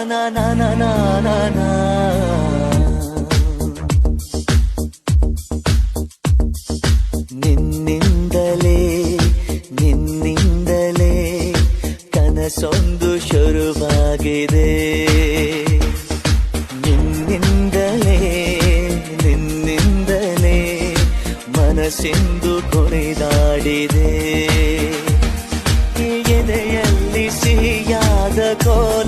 ನಾ ನಾ ನಾ ನಾ ನಾ ನಾ. ನಿನ್ನಿಂದಲೇ ನಿನ್ನಿಂದಲೇ ಕನಸೊಂದು ಶುರುವಾಗಿದೆ. ನಿನ್ನಿಂದಲೇ ನಿನ್ನಿಂದಲೇ ಮನಸ್ಸಿಂದು ಕುಣಿದಾಡಿದೆ. ಎದೆಯಲ್ಲಿ ಸಿಹಿಯಾದ ಕೋಲ